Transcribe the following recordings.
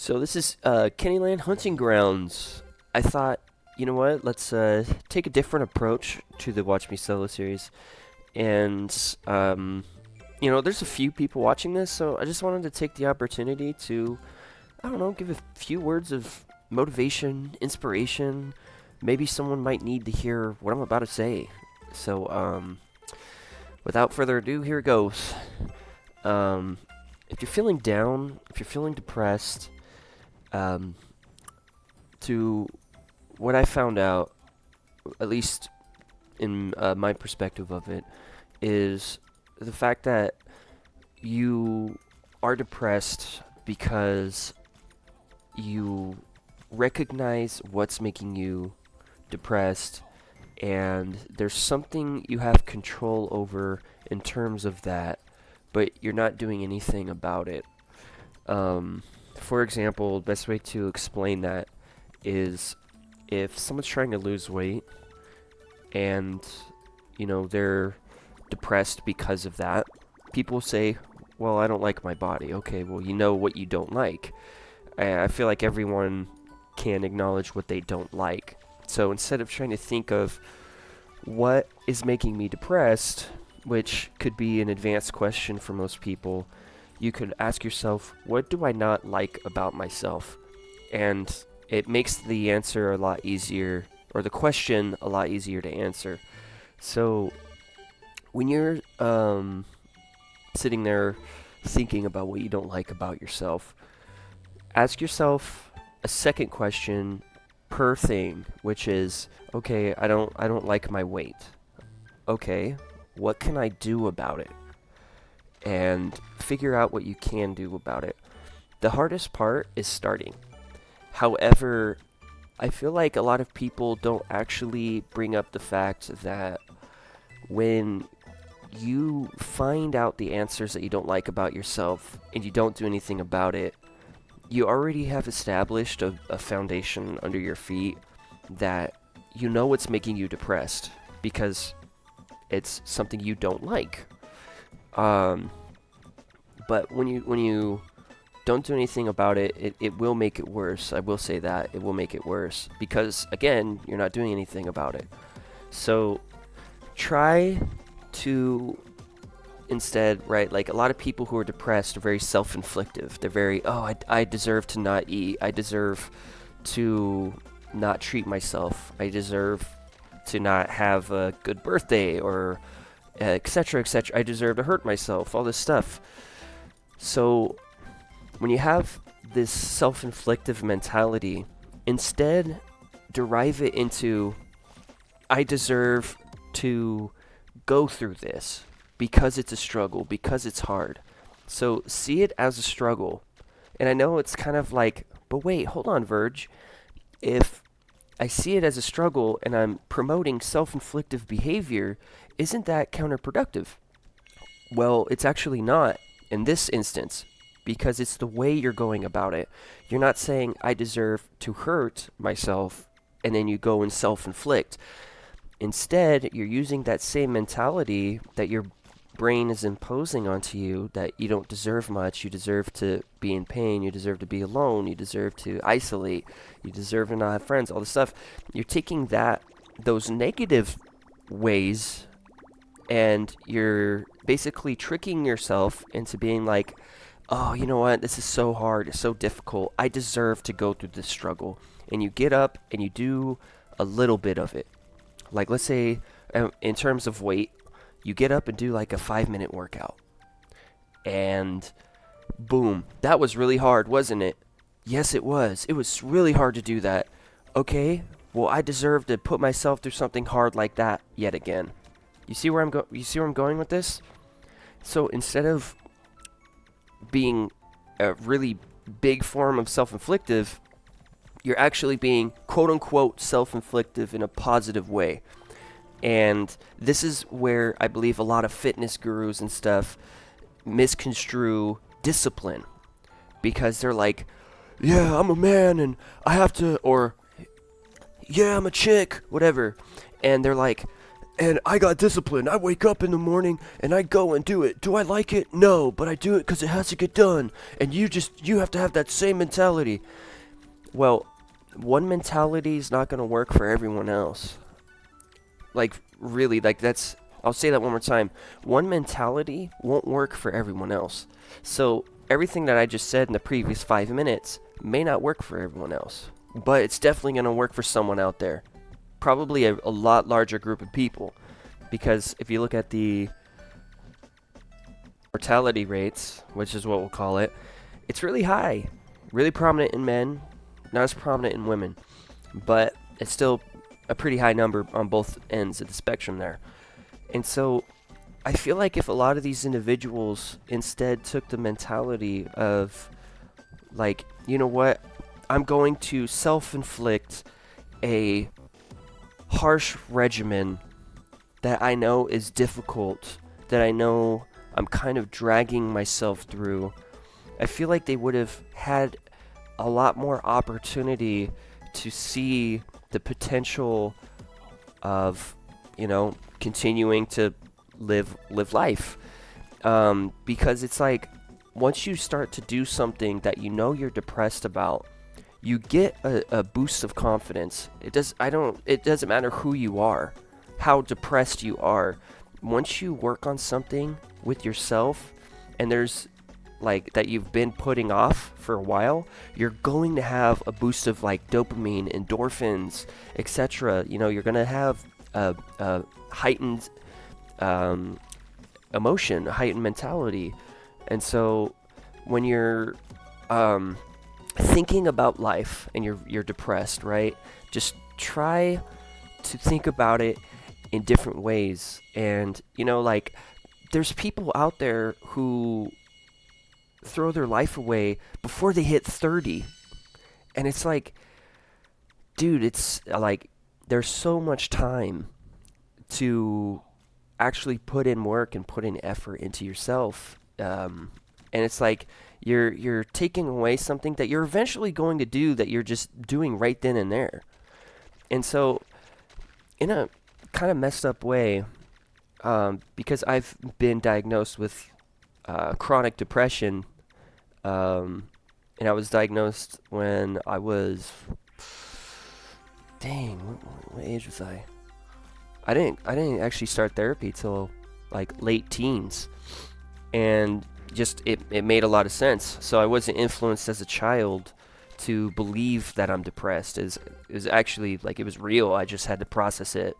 So this is Candyland Hunting Grounds. I thought, you know what? Let's take a different approach to the Watch Me Solo series. And there's a few people watching this, so I just wanted to take the opportunity to, I don't know, give a few words of motivation, inspiration. Maybe someone might need to hear what I'm about to say. So, without further ado, here it goes. If you're feeling down, if you're feeling depressed, to what I found out, at least in my perspective of it, is the fact that you are depressed because you recognize what's making you depressed, and there's something you have control over in terms of that, but you're not doing anything about it. For example, the best way to explain that is if someone's trying to lose weight and, they're depressed because of that, people say, well, I don't like my body. Okay, well, you know what you don't like. I feel like everyone can acknowledge what they don't like. So instead of trying to think of what is making me depressed, which could be an advanced question for most people, you could ask yourself, what do I not like about myself? And it makes the answer a lot easier, or the question a lot easier to answer. So when you're sitting there thinking about what you don't like about yourself, ask yourself a second question per thing, which is, okay, I don't like my weight. Okay, what can I do about it? And figure out what you can do about it. The hardest part is starting. However, I feel like a lot of people don't actually bring up the fact that when you find out the answers that you don't like about yourself and you don't do anything about it, you already have established a foundation under your feet that you know what's making you depressed because it's something you don't like. But when you don't do anything about it, it will make it worse. I will say that. It will make it worse. Because, again, you're not doing anything about it. So, try to instead, right, like a lot of people who are depressed are very self-inflictive. They're very, I deserve to not eat. I deserve to not treat myself. I deserve to not have a good birthday or etc., etc. I deserve to hurt myself, all this stuff. So, when you have this self-inflictive mentality, instead derive it into, I deserve to go through this because it's a struggle, because it's hard. So, see it as a struggle. And I know it's kind of like, but wait, hold on, Verge. If I see it as a struggle and I'm promoting self-inflictive behavior, isn't that counterproductive? Well, it's actually not in this instance, because it's the way you're going about it. You're not saying, I deserve to hurt myself, and then you go and self-inflict. Instead, you're using that same mentality that your brain is imposing onto you, that you don't deserve much, you deserve to be in pain, you deserve to be alone, you deserve to isolate, you deserve to not have friends, all this stuff. You're taking those negative ways, and you're basically tricking yourself into being like, oh, you know what, this is so hard, it's so difficult, I deserve to go through this struggle. And you get up and you do a little bit of it. Like, let's say, in terms of weight, you get up and do like a 5-minute workout. And boom, that was really hard, wasn't it? Yes, it was. It was really hard to do that. Okay, well, I deserve to put myself through something hard like that yet again. You see where I'm going with this? So instead of being a really big form of self-inflictive, you're actually being quote-unquote self-inflictive in a positive way. And this is where I believe a lot of fitness gurus and stuff misconstrue discipline. Because they're like, yeah, I'm a man and I have to, or yeah, I'm a chick, whatever. And they're like, and I got discipline. I wake up in the morning and I go and do it. Do I like it? No, but I do it because it has to get done. And you have to have that same mentality. Well, one mentality is not going to work for everyone else. Like, really, like I'll say that one more time. One mentality won't work for everyone else. So everything that I just said in the previous 5 minutes may not work for everyone else. But it's definitely going to work for someone out there. Probably a lot larger group of people. Because if you look at the mortality rates, which is what we'll call it, it's really high. Really prominent in men, not as prominent in women. But it's still a pretty high number on both ends of the spectrum there. And so I feel like if a lot of these individuals instead took the mentality of, like, you know what, I'm going to self-inflict a harsh regimen that I know is difficult, that I know I'm kind of dragging myself through, I feel like they would have had a lot more opportunity to see the potential of, you know, continuing to live life. Because it's like, once you start to do something that you know you're depressed about, you get a boost of confidence. It doesn't matter who you are, how depressed you are. Once you work on something with yourself, and there's like that you've been putting off for a while, you're going to have a boost of like dopamine, endorphins, etc. You know, you're going to have a heightened emotion, a heightened mentality. And so when you're thinking about life and you're depressed, right? Just try to think about it in different ways. And, you know, like, there's people out there who throw their life away before they hit 30. And it's like, dude, it's like, there's so much time to actually put in work and put in effort into yourself. And it's like, you're taking away something that you're eventually going to do that you're just doing right then and there. And so, in a kind of messed up way, because I've been diagnosed with chronic depression, and I was diagnosed when I was, what age was I? I didn't actually start therapy till like late teens, and just it made a lot of sense. So I wasn't influenced as a child to believe that I'm depressed. It was actually like, it was real. I just had to process it,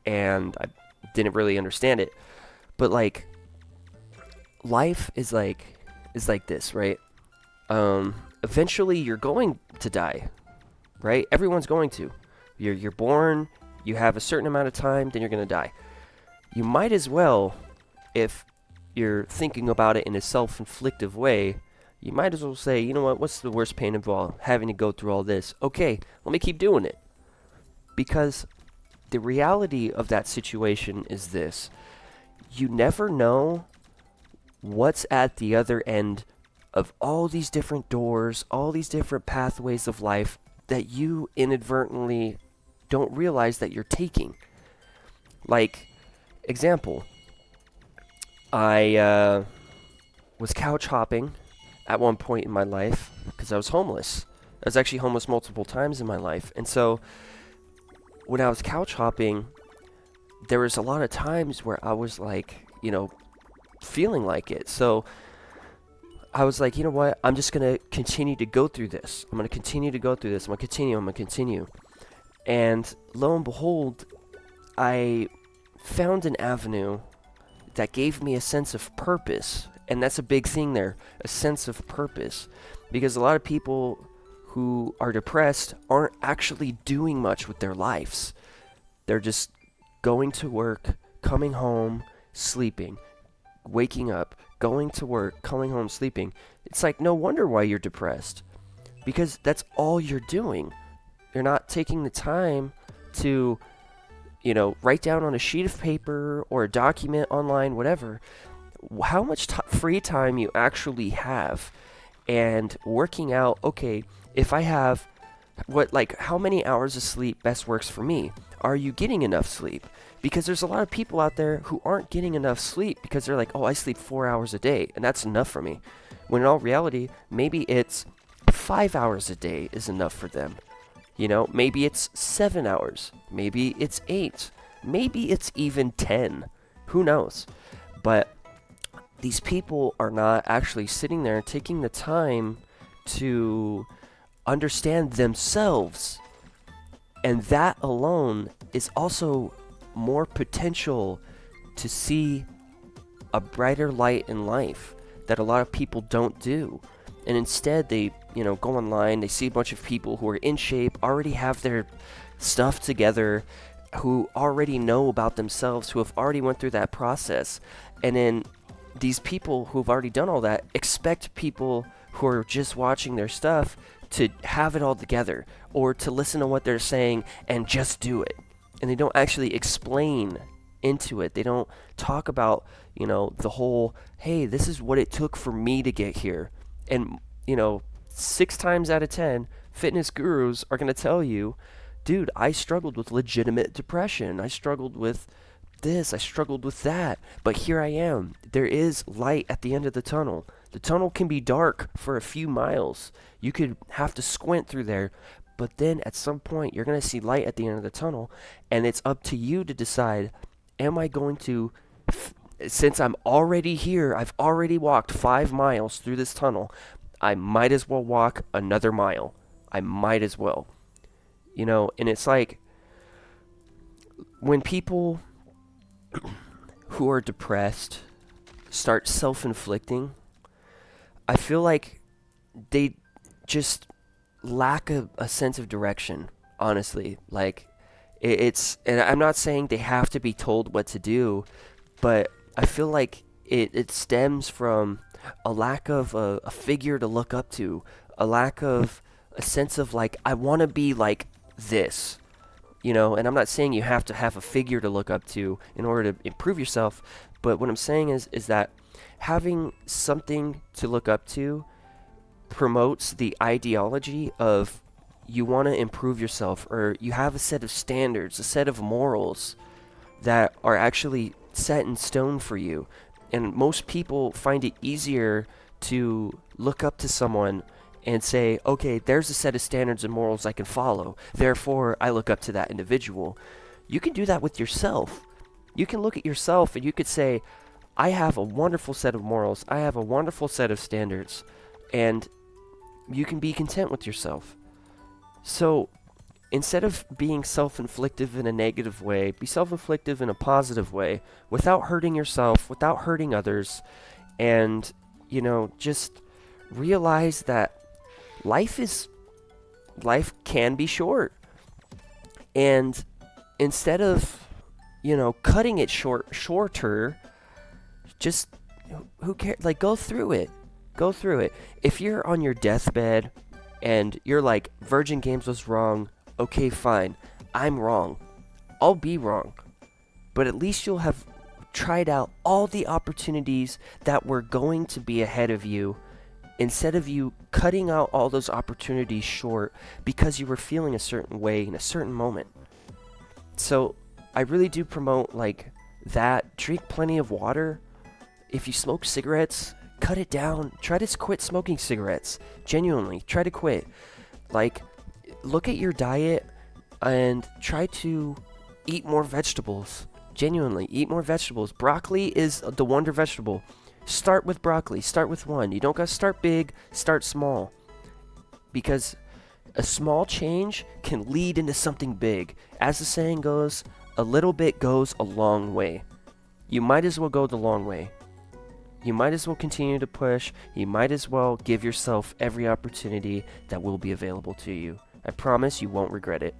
and I didn't really understand it. But like, life is like this, right? Eventually you're going to die, right? Everyone's going to. You're born, you have a certain amount of time, then you're going to die. You might as well, if you're thinking about it in a self-inflictive way, you might as well say, you know what, what's the worst pain of all? Having to go through all this. Okay, let me keep doing it. Because the reality of that situation is this: you never know what's at the other end of all these different doors, all these different pathways of life that you inadvertently don't realize that you're taking. Like, example, I was couch hopping at one point in my life because I was homeless. I was actually homeless multiple times in my life. And so when I was couch hopping, there was a lot of times where I was like, you know, feeling like it. So I was like, you know what? I'm just going to continue to go through this. I'm going to continue to go through this. I'm going to continue. And lo and behold, I found an avenue that gave me a sense of purpose. And that's a big thing there, a sense of purpose. Because a lot of people who are depressed aren't actually doing much with their lives. They're just going to work, coming home, sleeping, waking up, going to work, coming home, sleeping. It's like, no wonder why you're depressed. Because that's all you're doing. You're not taking the time to, you know, write down on a sheet of paper or a document online, whatever, how much free time you actually have, and working out, okay, if I have how many hours of sleep best works for me? are you getting enough sleep? Because there's a lot of people out there who aren't getting enough sleep because they're like, oh, I sleep 4 hours a day, and that's enough for me. When in all reality, maybe it's 5 hours a day is enough for them. You know, maybe it's 7 hours. Maybe it's 8. Maybe it's even 10. Who knows? But these people are not actually sitting there taking the time to understand themselves. And that alone is also more potential to see a brighter light in life that a lot of people don't do. And instead they, go online, they see a bunch of people who are in shape, already have their stuff together, who already know about themselves, who have already went through that process. And then these people who have already done all that expect people who are just watching their stuff to have it all together, or to listen to what they're saying and just do it. And they don't actually explain into it. They don't talk about, the whole, hey, this is what it took for me to get here. And, 6 times out of 10, fitness gurus are going to tell you, dude, I struggled with legitimate depression. I struggled with this. I struggled with that. But here I am. There is light at the end of the tunnel. The tunnel can be dark for a few miles. You could have to squint through there. But then at some point, you're going to see light at the end of the tunnel. And it's up to you to decide, am I going to, since I'm already here, I've already walked 5 miles through this tunnel, I might as well walk another mile. I might as well. And it's like, when people who are depressed start self-inflicting, I feel like they just lack a sense of direction, honestly. Like, it's, and I'm not saying they have to be told what to do, but I feel like it stems from a lack of a figure to look up to, a lack of a sense of, like, I want to be like this, and I'm not saying you have to have a figure to look up to in order to improve yourself, but what I'm saying is that having something to look up to promotes the ideology of you want to improve yourself, or you have a set of standards, a set of morals that are actually set in stone for you. And most people find it easier to look up to someone and say, okay, there's a set of standards and morals I can follow, therefore I look up to that individual. You can do that with yourself. You can look at yourself and you could say, I have a wonderful set of morals, I have a wonderful set of standards, and you can be content with yourself. So instead of being self-inflictive in a negative way, be self-inflictive in a positive way, without hurting yourself, without hurting others, and, just realize that life can be short. And instead of, cutting it shorter, just, who cares? Like, go through it. Go through it. If you're on your deathbed and you're like, Verge-in-games was wrong, okay, fine. I'm wrong. I'll be wrong. But at least you'll have tried out all the opportunities that were going to be ahead of you, instead of you cutting out all those opportunities short because you were feeling a certain way in a certain moment. So I really do promote, like, that. Drink plenty of water. If you smoke cigarettes, cut it down. Try to quit smoking cigarettes. Genuinely, try to quit. Like, look at your diet and try to eat more vegetables. Genuinely, eat more vegetables. Broccoli is the wonder vegetable. Start with broccoli. Start with one. You don't gotta start big. Start small. Because a small change can lead into something big. As the saying goes, a little bit goes a long way. You might as well go the long way. You might as well continue to push. You might as well give yourself every opportunity that will be available to you. I promise you won't regret it.